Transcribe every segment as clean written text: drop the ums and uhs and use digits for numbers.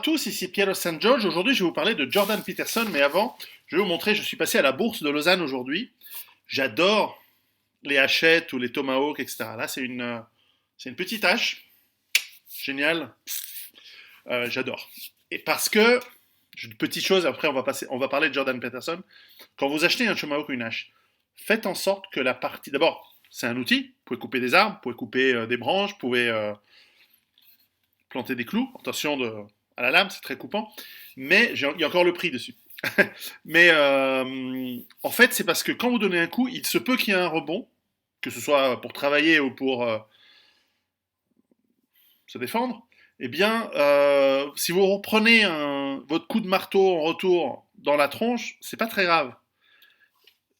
Tous, ici Piero San Giorgio. Aujourd'hui, je vais vous parler de Jordan Peterson, mais avant, je vais vous montrer, je suis passé à la bourse de Lausanne aujourd'hui. J'adore les hachettes ou les tomahawks, etc. Là, c'est une petite hache, génial, j'adore. Et parce que, une petite chose, après on va parler de Jordan Peterson. Quand vous achetez un tomahawk ou une hache, faites en sorte que la partie, d'abord, c'est un outil, vous pouvez couper des arbres, vous pouvez couper des branches, vous pouvez planter des clous, attention à la lame, c'est très coupant, mais il y a encore le prix dessus. Mais en fait, c'est parce que quand vous donnez un coup, il se peut qu'il y ait un rebond, que ce soit pour travailler ou pour se défendre. Eh bien, si vous reprenez votre coup de marteau en retour dans la tronche, c'est pas très grave.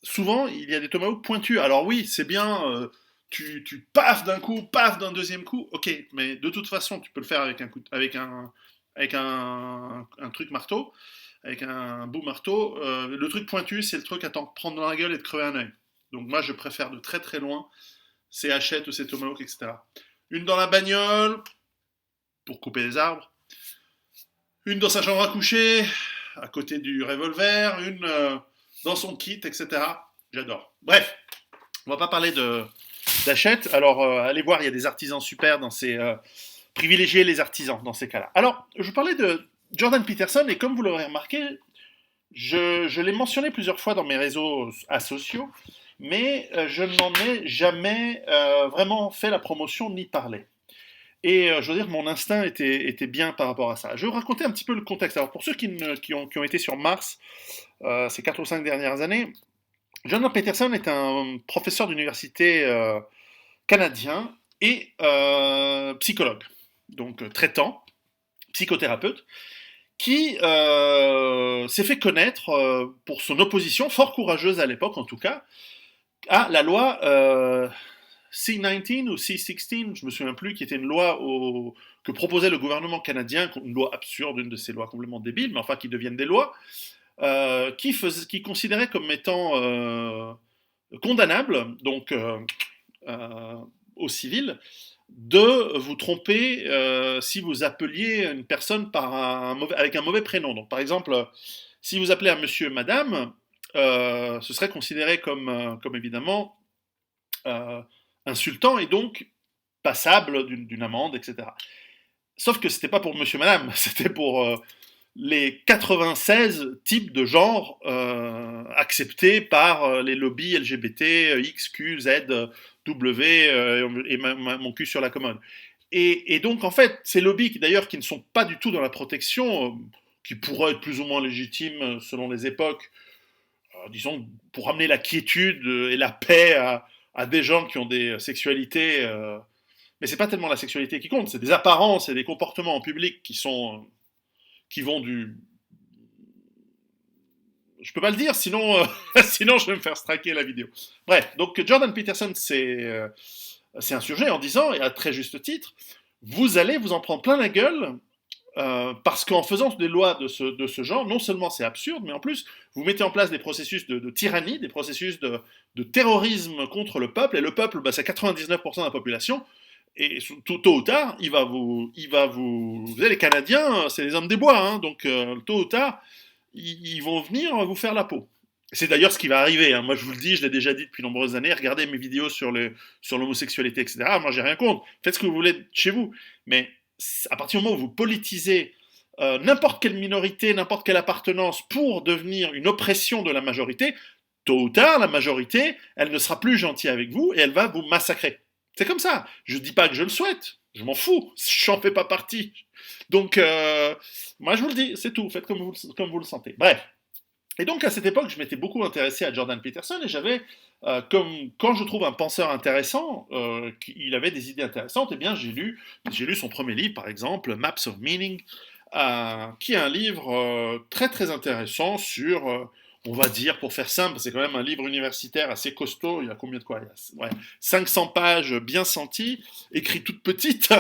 Souvent, il y a des tomahawks pointus. Alors oui, c'est bien, tu paf d'un coup, paf d'un deuxième coup, ok, mais de toute façon, tu peux le faire avec un truc marteau, avec un bout marteau. Le truc pointu, c'est le truc à t'en prendre dans la gueule et de crever un œil. Donc moi, je préfère de très très loin ces hachettes ou ces tomahawks, etc. Une dans la bagnole, pour couper les arbres. Une dans sa chambre à coucher, à côté du revolver. Une dans son kit, etc. J'adore. Bref, on va pas parler d'achète. Alors, allez voir, il y a des artisans super dans ces... privilégier les artisans dans ces cas-là. Alors, je parlais de Jordan Peterson, et comme vous l'aurez remarqué, je l'ai mentionné plusieurs fois dans mes réseaux sociaux, mais je n'en ai jamais vraiment fait la promotion ni parlé. Et je veux dire, mon instinct était bien par rapport à ça. Je vais vous raconter un petit peu le contexte. Alors, pour ceux qui ont été sur Mars ces 4 ou 5 dernières années, Jordan Peterson est un professeur d'université canadien et psychologue, donc traitant, psychothérapeute, qui s'est fait connaître pour son opposition, fort courageuse à l'époque en tout cas, à la loi C-19 ou C-16, je me souviens plus, qui était une loi que proposait le gouvernement canadien, une loi absurde, une de ces lois complètement débiles, mais enfin qui deviennent des lois, qui considérait comme étant condamnable, donc euh, au civil, de vous tromper si vous appeliez une personne avec un mauvais prénom. Donc par exemple, si vous appelez un monsieur, madame, ce serait considéré comme évidemment euh, insultant et donc passable d'une amende, etc. Sauf que c'était pas pour monsieur, madame, c'était pour les 96 types de genres acceptés par les lobbies LGBT, X, Q, Z, W et mon cul sur la commode. Et donc, en fait, ces lobbies, d'ailleurs, qui ne sont pas du tout dans la protection, qui pourraient être plus ou moins légitimes selon les époques, disons, pour amener la quiétude et la paix à des gens qui ont des sexualités. Mais c'est pas tellement la sexualité qui compte, c'est des apparences et des comportements en public qui vont du. Je peux pas le dire, sinon, sinon je vais me faire straquer la vidéo. Bref, donc Jordan Peterson s'est insurgé en disant, et à très juste titre, vous allez vous en prendre plein la gueule, parce qu'en faisant des lois de ce genre, non seulement c'est absurde, mais en plus, vous mettez en place des processus de tyrannie, des processus de terrorisme contre le peuple, et le peuple, bah, c'est 99% de la population, et tôt ou tard, vous savez, les Canadiens, c'est les hommes des bois, hein, donc tôt ou tard, ils vont venir vous faire la peau. C'est d'ailleurs ce qui va arriver. Hein. Moi, je vous le dis, je l'ai déjà dit depuis nombreuses années. Regardez mes vidéos sur l'homosexualité, etc. Moi, j'ai rien contre. Faites ce que vous voulez chez vous. Mais à partir du moment où vous politisez n'importe quelle minorité, n'importe quelle appartenance pour devenir une oppression de la majorité, tôt ou tard, la majorité, elle ne sera plus gentille avec vous et elle va vous massacrer. C'est comme ça. Je ne dis pas que je le souhaite. Je m'en fous. J'en fais pas partie. Donc, moi, je vous le dis, c'est tout. Faites comme vous le sentez. Bref. Et donc, à cette époque, je m'étais beaucoup intéressé à Jordan Peterson et j'avais, comme quand je trouve un penseur intéressant, il avait des idées intéressantes, et bien j'ai lu son premier livre, par exemple, Maps of Meaning, qui est un livre très très intéressant sur, on va dire, pour faire simple, c'est quand même un livre universitaire assez costaud, il y a combien de quoi? Il y a, ouais, 500 pages bien senties, écrit toutes petites.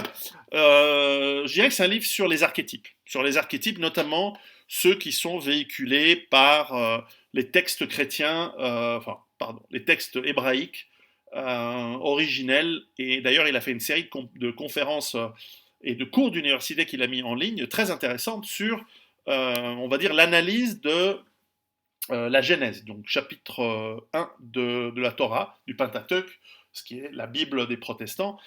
Je dirais que c'est un livre sur les archétypes notamment ceux qui sont véhiculés par les textes chrétiens, enfin, pardon, les textes hébraïques originels. Et d'ailleurs, il a fait une série de conférences et de cours d'université qu'il a mis en ligne, très intéressantes sur, on va dire, l'analyse de la Genèse, donc chapitre 1 de la Torah, du Pentateuque, ce qui est la Bible des protestants.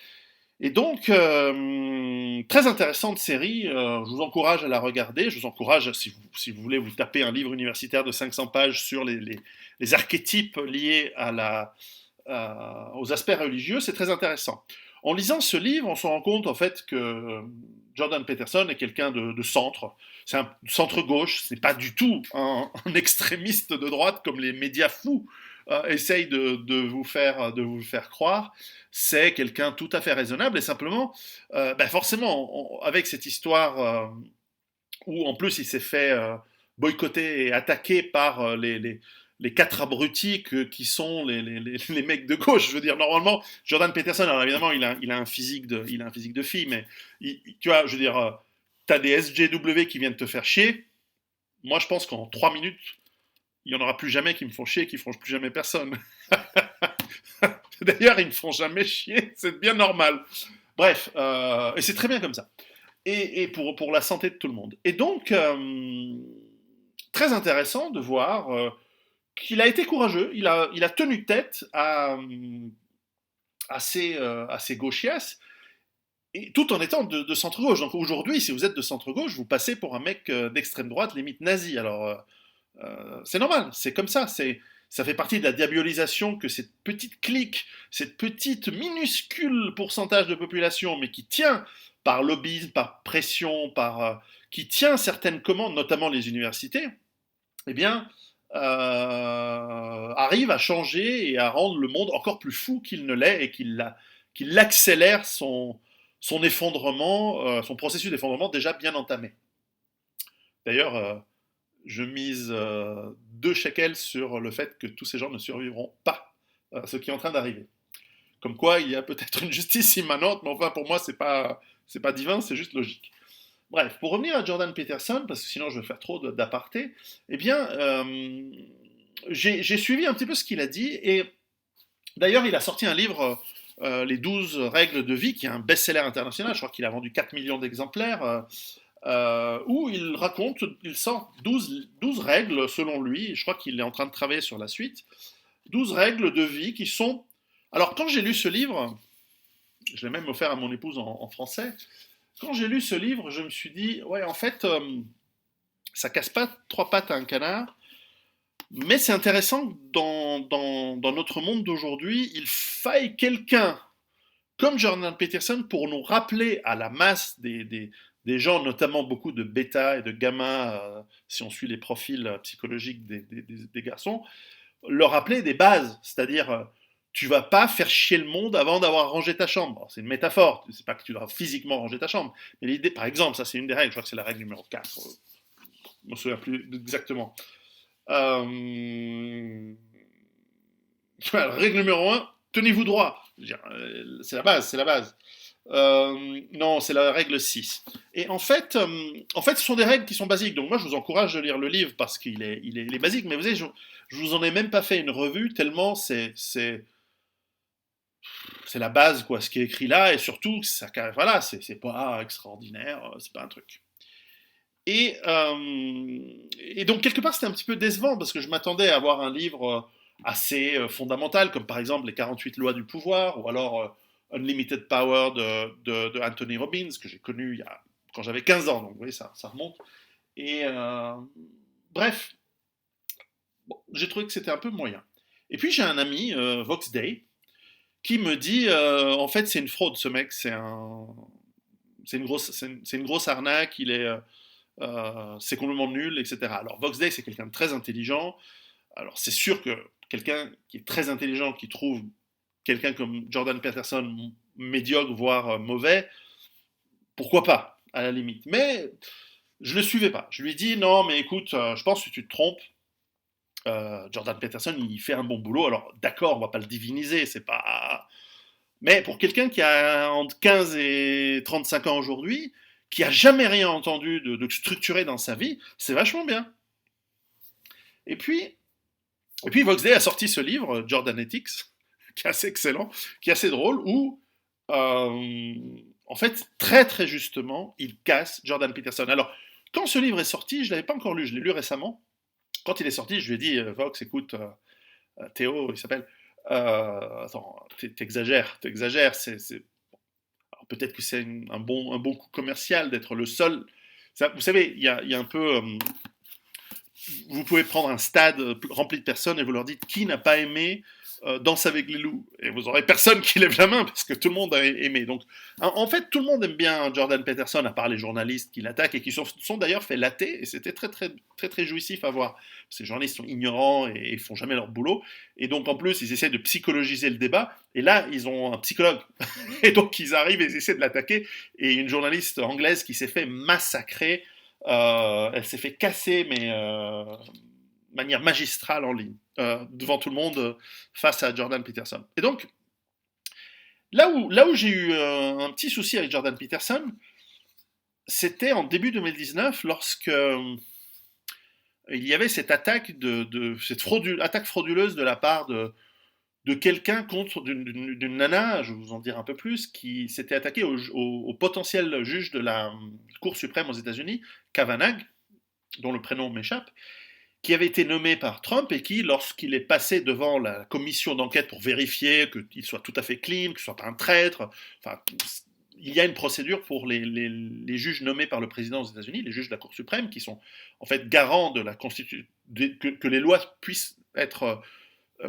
Et donc, très intéressante série, je vous encourage à la regarder, je vous encourage, si vous voulez vous taper un livre universitaire de 500 pages sur les archétypes liés aux aspects religieux, c'est très intéressant. En lisant ce livre, on se rend compte en fait que Jordan Peterson est quelqu'un de centre. C'est un centre-gauche, c'est pas du tout un extrémiste de droite comme les médias fous essayent de vous faire croire. C'est quelqu'un tout à fait raisonnable et simplement, forcément, avec cette histoire où en plus il s'est fait boycotter et attaquer par les quatre abrutis qui sont les mecs de gauche. Je veux dire, normalement, Jordan Peterson, alors évidemment, il a un physique de fille, mais tu vois, je veux dire, t'as des SJW qui viennent te faire chier. Moi, je pense qu'en 3 minutes, il n'y en aura plus jamais qui me font chier, qui ne feront plus jamais personne. D'ailleurs, ils ne me font jamais chier, c'est bien normal. Bref, et c'est très bien comme ça. Et pour la santé de tout le monde. Et donc, très intéressant de voir qu'il a été courageux, il a tenu tête à ces gauchias, et tout en étant de centre-gauche. Donc aujourd'hui, si vous êtes de centre-gauche, vous passez pour un mec d'extrême droite, limite nazi. Alors, c'est normal, c'est comme ça. Ça fait partie de la diabolisation que cette petite clique, cette petite minuscule pourcentage de population, mais qui tient par lobbyisme, par pression, qui tient certaines commandes, notamment les universités, eh bien, arrive à changer et à rendre le monde encore plus fou qu'il ne l'est et qu'il accélère son effondrement, son processus d'effondrement déjà bien entamé. D'ailleurs, je mise 2 shekels sur le fait que tous ces gens ne survivront pas à ce qui est en train d'arriver. Comme quoi, il y a peut-être une justice immanente, mais enfin, pour moi, c'est pas divin, c'est juste logique. Bref, pour revenir à Jordan Peterson, parce que sinon je vais faire trop d'aparté, eh bien, j'ai suivi un petit peu ce qu'il a dit, et d'ailleurs, il a sorti un livre, Les 12 règles de vie, qui est un best-seller international, je crois qu'il a vendu 4 millions d'exemplaires, où il sort 12 règles selon lui, et je crois qu'il est en train de travailler sur la suite, 12 règles de vie qui sont... Alors quand j'ai lu ce livre, je l'ai même offert à mon épouse en français, quand j'ai lu ce livre, je me suis dit, ouais, en fait, ça casse pas 3 pattes à un canard, mais c'est intéressant que dans notre monde d'aujourd'hui, il faille quelqu'un comme Jordan Peterson pour nous rappeler à la masse des gens, notamment beaucoup de bêta et de gamma, si on suit les profils psychologiques des garçons, leur rappeler des bases, c'est-à-dire tu vas pas faire chier le monde avant d'avoir rangé ta chambre. Alors, c'est une métaphore, c'est pas que tu dois physiquement ranger ta chambre, mais l'idée, par exemple, ça c'est une des règles, je crois que c'est la règle numéro 4, je me souviens plus exactement. Règle numéro 1, tenez-vous droit. C'est la base, c'est la base. Non, c'est la règle 6. Et en fait, ce sont des règles qui sont basiques. Donc moi, je vous encourage de lire le livre parce qu'il est basique. Mais vous savez, je vous en ai même pas fait une revue tellement c'est la base, quoi, ce qui est écrit là. Et surtout, ça, voilà, c'est pas extraordinaire, c'est pas un truc. Et donc, quelque part, c'était un petit peu décevant parce que je m'attendais à avoir un livre assez fondamental, comme par exemple les 48 lois du pouvoir, ou alors Unlimited Power de Anthony Robbins, que j'ai connu quand j'avais 15 ans, donc vous voyez, ça remonte. Et bref, bon, j'ai trouvé que c'était un peu moyen. Et puis j'ai un ami, Vox Day, qui me dit, en fait, c'est une fraude, ce mec, c'est une grosse arnaque, c'est complètement nul, etc. Alors Vox Day, c'est quelqu'un de très intelligent. Alors c'est sûr que quelqu'un qui est très intelligent, qui trouve quelqu'un comme Jordan Peterson médiocre, voire mauvais, pourquoi pas, à la limite. Mais je le suivais pas. Je lui ai dit, non, mais écoute, je pense que tu te trompes. Jordan Peterson, il fait un bon boulot. Alors d'accord, on va pas le diviniser, c'est pas... Mais pour quelqu'un qui a entre 15 et 35 ans aujourd'hui, qui a jamais rien entendu de structuré dans sa vie, c'est vachement bien. Et puis Vox Day a sorti ce livre, Jordan Ethics, qui est assez excellent, qui est assez drôle, où en fait, très très justement, il casse Jordan Peterson. Alors, quand ce livre est sorti, je ne l'avais pas encore lu, je l'ai lu récemment. Quand il est sorti, je lui ai dit, Vox, écoute, Théo, il s'appelle, attends, t'exagères, alors, peut-être que c'est un bon coup commercial d'être le seul. Ça, vous savez, il y a un peu. Vous pouvez prendre un stade rempli de personnes et vous leur dites qui n'a pas aimé Danse avec les loups. Et vous aurez personne qui lève la main parce que tout le monde a aimé. Donc, en fait, tout le monde aime bien Jordan Peterson, à part les journalistes qui l'attaquent et qui sont d'ailleurs fait latter. Et c'était très, très, très, très jouissif à voir. Ces journalistes sont ignorants et ils font jamais leur boulot. Et donc, en plus, ils essaient de psychologiser le débat. Et là, ils ont un psychologue. Et donc, ils arrivent et ils essaient de l'attaquer. Et une journaliste anglaise qui s'est fait massacrer. Elle s'est fait casser, mais de manière magistrale en ligne, devant tout le monde, face à Jordan Peterson. Et donc, là où j'ai eu un petit souci avec Jordan Peterson, c'était en début 2019, lorsque il y avait cette attaque, attaque frauduleuse de la part de quelqu'un contre d'une nana, je vais vous en dire un peu plus, qui s'était attaqué au potentiel juge de la Cour suprême aux États-Unis, Kavanaugh, dont le prénom m'échappe, qui avait été nommé par Trump et qui, lorsqu'il est passé devant la commission d'enquête pour vérifier qu'il soit tout à fait clean, que ce soit pas un traître, enfin, il y a une procédure pour les juges nommés par le président aux États-Unis, les juges de la Cour suprême, qui sont en fait garants de la Constitution, que les lois puissent être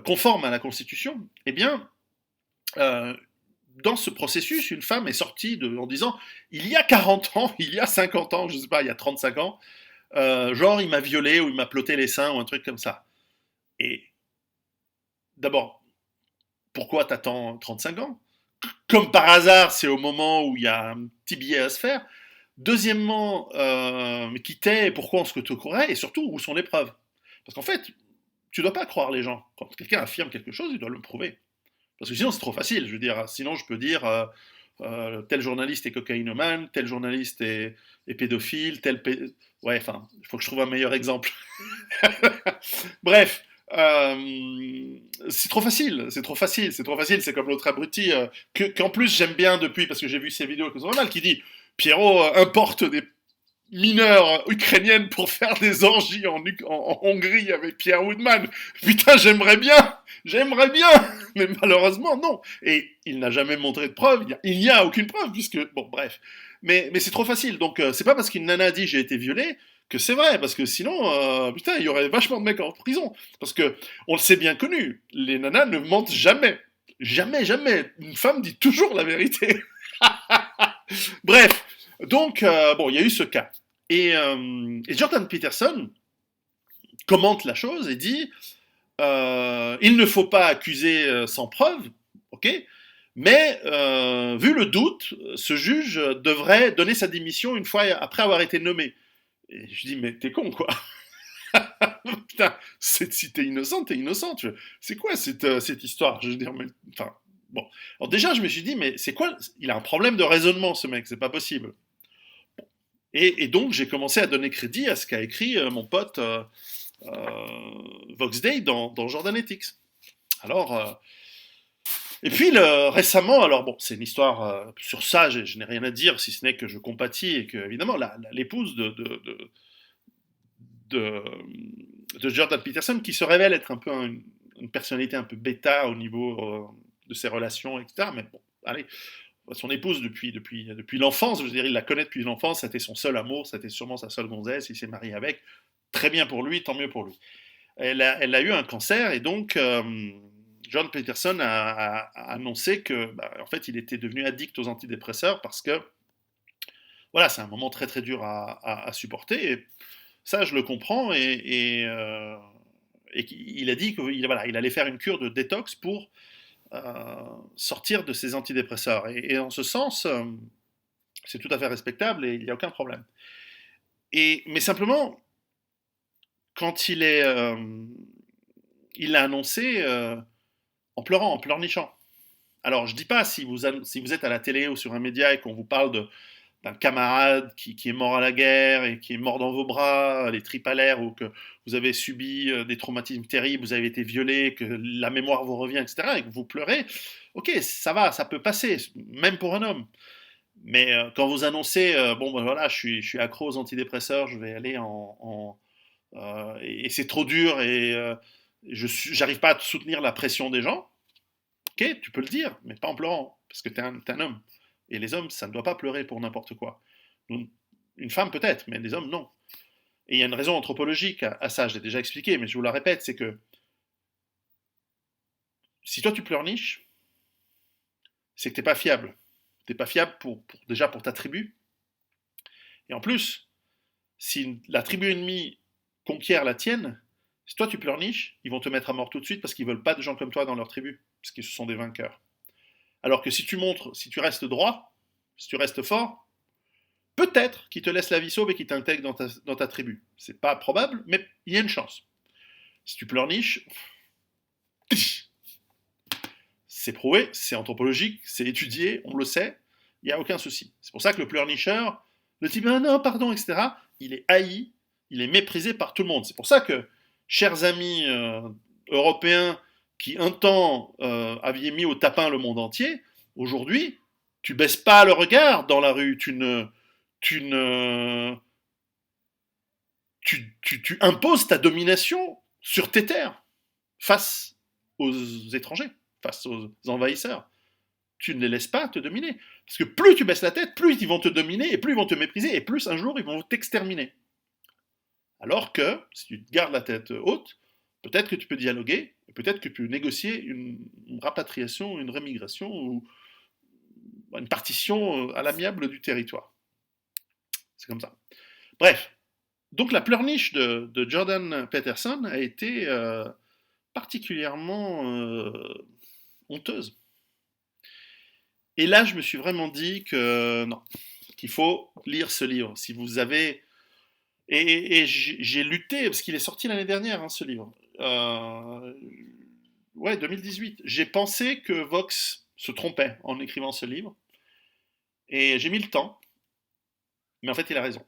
conformes à la Constitution. Eh bien, dans ce processus, une femme est sortie en disant il y a 40 ans, il y a 50 ans, je ne sais pas, il y a 35 ans, genre il m'a violé ou il m'a ploté les seins ou un truc comme ça. Et d'abord, pourquoi t'attends 35 ans? Comme par hasard, c'est au moment où il y a un petit billet à se faire. Deuxièmement, qui t'es, pourquoi on se recourait, et surtout, où sont les preuves? Parce qu'en fait, tu dois pas croire les gens. Quand quelqu'un affirme quelque chose, il doit le prouver. Parce que sinon, c'est trop facile. Je veux dire, sinon, je peux dire tel journaliste est cocaïnomane, tel journaliste est pédophile, ouais, enfin, il faut que je trouve un meilleur exemple. Bref, c'est trop facile, c'est trop facile, c'est trop facile. C'est comme l'autre abruti qu'en plus j'aime bien depuis parce que j'ai vu ses vidéos que normal qui dit Pierrot importe des mineures ukrainiennes pour faire des orgies en Hongrie avec Pierre Woodman. Putain, j'aimerais bien, mais malheureusement non. Et il n'a jamais montré de preuve. Il n'y a aucune preuve puisque bon, bref. Mais c'est trop facile. Donc c'est pas parce qu'une nana dit j'ai été violée que c'est vrai, parce que sinon, putain, il y aurait vachement de mecs en prison. Parce que, on le sait bien connu, les nanas ne mentent jamais. Jamais, jamais. Une femme dit toujours la vérité. Bref, donc, bon, il y a eu ce cas. Et Jordan Peterson commente la chose et dit il ne faut pas accuser sans preuve, ok, mais vu le doute, ce juge devrait donner sa démission une fois après avoir été nommé. Et je dis, mais t'es con, quoi. Putain, si t'es innocent, t'es innocent. C'est quoi cette histoire? Je veux dire, mais, enfin, bon. Alors déjà, je me suis dit, mais c'est quoi? Il a un problème de raisonnement, ce mec, c'est pas possible. Et donc, j'ai commencé à donner crédit à ce qu'a écrit mon pote Vox Day dans Jordan Ethics. Alors, et puis récemment, alors bon, c'est une histoire sur ça, je n'ai rien à dire, si ce n'est que je compatis et que, évidemment, l'épouse de, de Jordan Peterson, qui se révèle être un peu une personnalité un peu bêta au niveau de ses relations, etc. Mais bon, allez, son épouse depuis l'enfance, je veux dire, il la connaît depuis l'enfance, c'était son seul amour, c'était sûrement sa seule gonzesse, il s'est marié avec, très bien pour lui, tant mieux pour lui. Elle a eu un cancer et donc Jordan Peterson a annoncé que, bah, en fait, il était devenu addict aux antidépresseurs parce que, voilà, c'est un moment très très dur à supporter. Et ça, je le comprends et il a dit qu'il voilà, il allait faire une cure de détox pour sortir de ces antidépresseurs. Et en ce sens, c'est tout à fait respectable et il n'y a aucun problème. Mais simplement, quand il l'a annoncé en pleurant, en pleurnichant. Alors, je dis pas si vous êtes à la télé ou sur un média et qu'on vous parle d'un camarade qui est mort à la guerre et qui est mort dans vos bras, les tripes à l'air, ou que vous avez subi des traumatismes terribles, vous avez été violé, que la mémoire vous revient, etc., et que vous pleurez, ok, ça va, ça peut passer, même pour un homme. Mais quand vous annoncez, bon ben voilà, je suis accro aux antidépresseurs, je vais aller et c'est trop dur et j'arrive pas à soutenir la pression des gens, ok, tu peux le dire, mais pas en pleurant, parce que t'es un homme. Et les hommes, ça ne doit pas pleurer pour n'importe quoi. Donc, une femme peut-être, mais les hommes, non. Et il y a une raison anthropologique à ça, je l'ai déjà expliqué, mais je vous la répète, c'est que si toi tu pleurniches, c'est que t'es pas fiable. T'es pas fiable déjà pour ta tribu. Et en plus, si la tribu ennemie conquiert la tienne, si toi tu pleurniches, ils vont te mettre à mort tout de suite parce qu'ils veulent pas de gens comme toi dans leur tribu, parce qu'ils sont des vainqueurs. Alors que si tu restes droit, si tu restes fort, peut-être qu'ils te laissent la vie sauve et qu'ils t'intègrent dans ta tribu. C'est pas probable, mais il y a une chance. Si tu pleurniches, c'est prouvé, c'est anthropologique, c'est étudié, on le sait, il n'y a aucun souci. C'est pour ça que le pleurnicheur, le type ah non, pardon, etc., il est haï, il est méprisé par tout le monde. C'est pour ça que, chers amis européens qui un temps aviez mis au tapin le monde entier, aujourd'hui, tu baisses pas le regard dans la rue, tu ne, tu imposes ta domination sur tes terres face aux étrangers, face aux envahisseurs. Tu ne les laisses pas te dominer. Parce que plus tu baisses la tête, plus ils vont te dominer, et plus ils vont te mépriser, et plus un jour ils vont t'exterminer. Alors que, si tu gardes la tête haute, peut-être que tu peux dialoguer, peut-être que tu peux négocier une rapatriation, une rémigration, ou une partition à l'amiable du territoire. C'est comme ça. Bref, donc la pleurniche de Jordan Peterson a été particulièrement honteuse. Et là, je me suis vraiment dit que non, qu'il faut lire ce livre. Si vous avez... Et j'ai lutté, parce qu'il est sorti l'année dernière, hein, ce livre. Ouais, 2018. J'ai pensé que Vox se trompait en écrivant ce livre. Et j'ai mis le temps. Mais en fait, il a raison.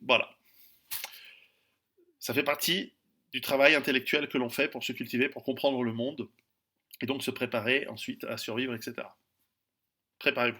Voilà. Ça fait partie du travail intellectuel que l'on fait pour se cultiver, pour comprendre le monde, et donc se préparer ensuite à survivre, etc. Préparez-vous.